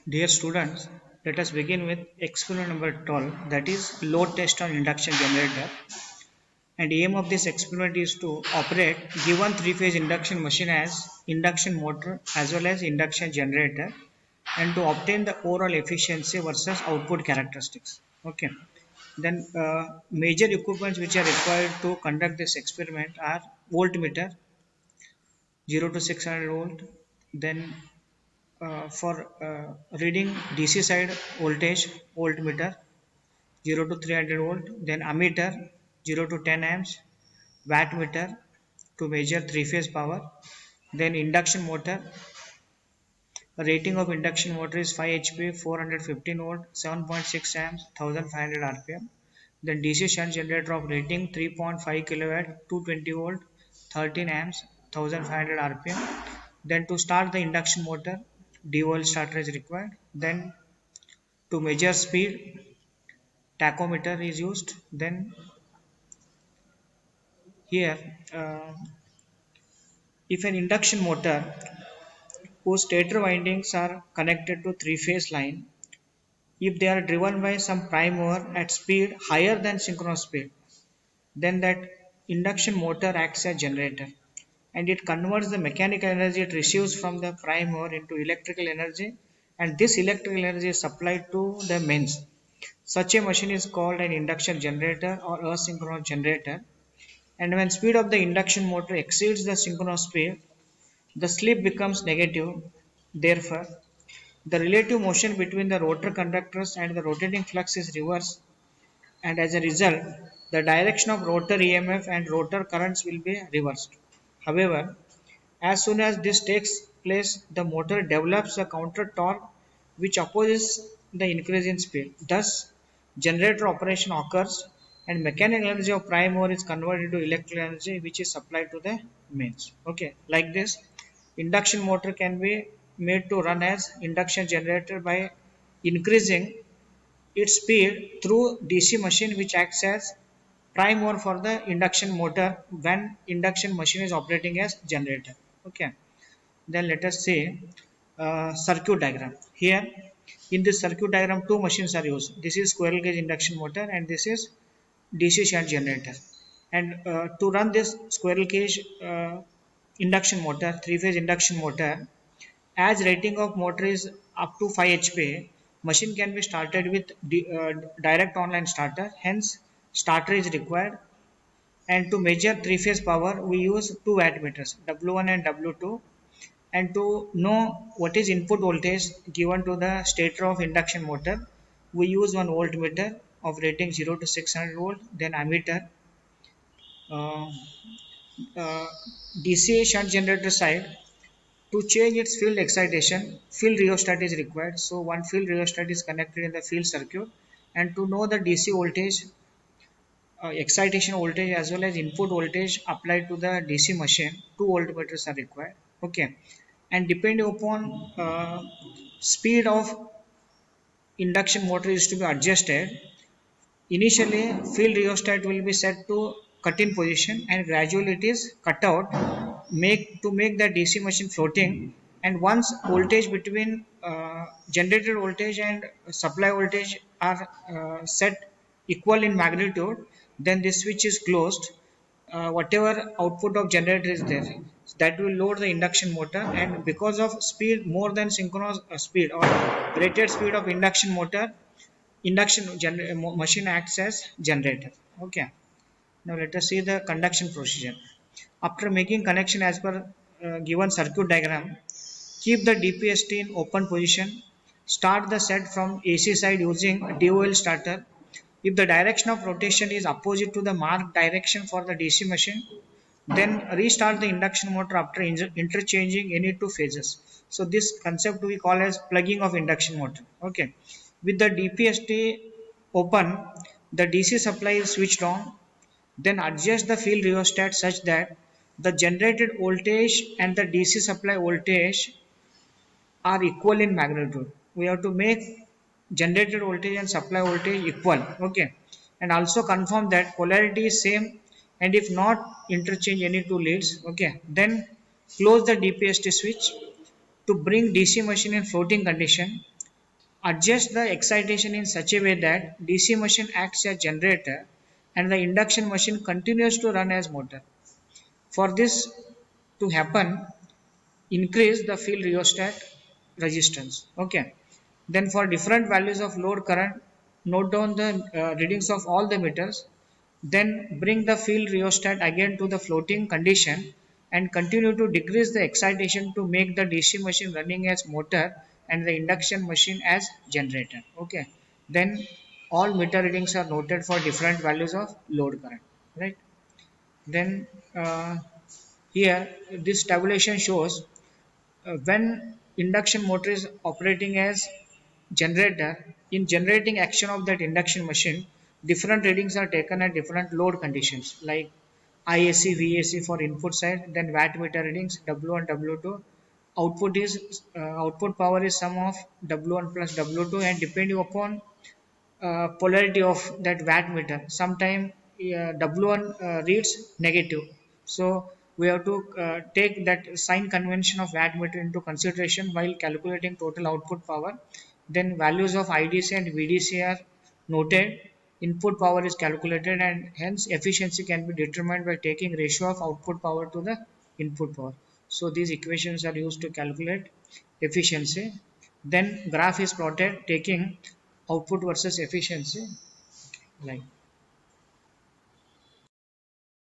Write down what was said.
Dear students, let us begin with experiment number 12, that is load test on induction generator. And aim of this experiment is to operate given three-phase induction machine as induction motor as well as induction generator and to obtain the overall efficiency versus output characteristics. Okay. Then major equipments which are required to conduct this experiment are voltmeter 0 to 600 volt, then for reading DC side voltage voltmeter 0 to 300 volt, then ammeter 0 to 10 amps, wattmeter to measure three phase power, then induction motor. The rating of induction motor is 5 HP, 415 volt, 7.6 amps, 1500 RPM. Then DC shunt generator of rating 3.5 kilowatt, 220 volt, 13 amps, 1500 RPM. Then to start the induction motor, DOL starter is required. Then to measure speed, tachometer is used. Then here, if an induction motor whose stator windings are connected to three-phase line, if they are driven by some prime mover at speed higher than synchronous speed, then that induction motor acts as generator and it converts the mechanical energy it receives from the prime mover into electrical energy, and this electrical energy is supplied to the mains. Such a machine is called an induction generator or asynchronous generator, and when speed of the induction motor exceeds the synchronous speed, the slip becomes negative. Therefore, the relative motion between the rotor conductors and the rotating flux is reversed, and as a result, the direction of rotor EMF and rotor currents will be reversed. However, as soon as this takes place, the motor develops a counter torque which opposes the increase in speed. Thus, generator operation occurs and mechanical energy of prime mover is converted into electrical energy which is supplied to the mains. Okay, like this, induction motor can be made to run as induction generator by increasing its speed through DC machine which acts as prime mover for the induction motor when induction machine is operating as generator. Okay, then let us see circuit diagram. Here in this circuit diagram two machines are used. This is squirrel cage induction motor and this is DC shunt generator. And to run this squirrel cage induction motor, three phase induction motor, as rating of motor is up to 5 HP, machine can be started with direct online starter. Hence, starter is required. And to measure three phase power, we use two wattmeters, W1 and W2. And to know what is input voltage given to the stator of induction motor, we use one voltmeter of rating 0 to 600 volt, then ammeter. Uh, DC shunt generator side, to change its field excitation, field rheostat is required. So one field rheostat is connected in the field circuit, and to know the DC voltage, excitation voltage as well as input voltage applied to the DC machine, two voltmeters are required. Okay, and depending upon speed of induction motor is to be adjusted. Initially, field rheostat will be set to cut in position and gradually it is cut out make the DC machine floating, and once voltage between generated voltage and supply voltage are set equal in magnitude, then this switch is closed. Whatever output of generator is there, that will load the induction motor, and because of speed more than synchronous speed or rated speed of induction motor, machine acts as generator. Okay, now let us see the conduction procedure. After making connection as per given circuit diagram, keep the DPST in open position. Start the set from AC side using DOL starter. If the direction of rotation is opposite to the marked direction for the DC machine, then restart the induction motor after interchanging any two phases. So this concept we call as plugging of induction motor. Okay, with the DPST open, the DC supply is switched on. Then adjust the field rheostat such that the generated voltage and the DC supply voltage are equal in magnitude. We have to make generated voltage and supply voltage equal. Okay, and also confirm that polarity is same, and if not, interchange any two leads. Okay, then close the DPST switch to bring DC machine in floating condition. Adjust the excitation in such a way that DC machine acts as generator and the induction machine continues to run as motor. For this to happen, increase the field rheostat resistance. Okay. Then for different values of load current, note down the readings of all the meters. Then bring the field rheostat again to the floating condition and continue to decrease the excitation to make the DC machine running as motor and the induction machine as generator. Okay. Then all meter readings are noted for different values of load current. Right. Then here this tabulation shows when induction motor is operating as generator, in generating action of that induction machine, different readings are taken at different load conditions like IAC, VAC for input side, then watt meter readings W1, W2. Output is output power is sum of W1 plus W2, and depending upon polarity of that watt meter. Sometime W1 reads negative. So we have to take that sign convention of watt meter into consideration while calculating total output power. Then values of IDC and VDC are noted. Input power is calculated and hence efficiency can be determined by taking ratio of output power to the input power. So these equations are used to calculate efficiency. Then graph is plotted taking output versus efficiency like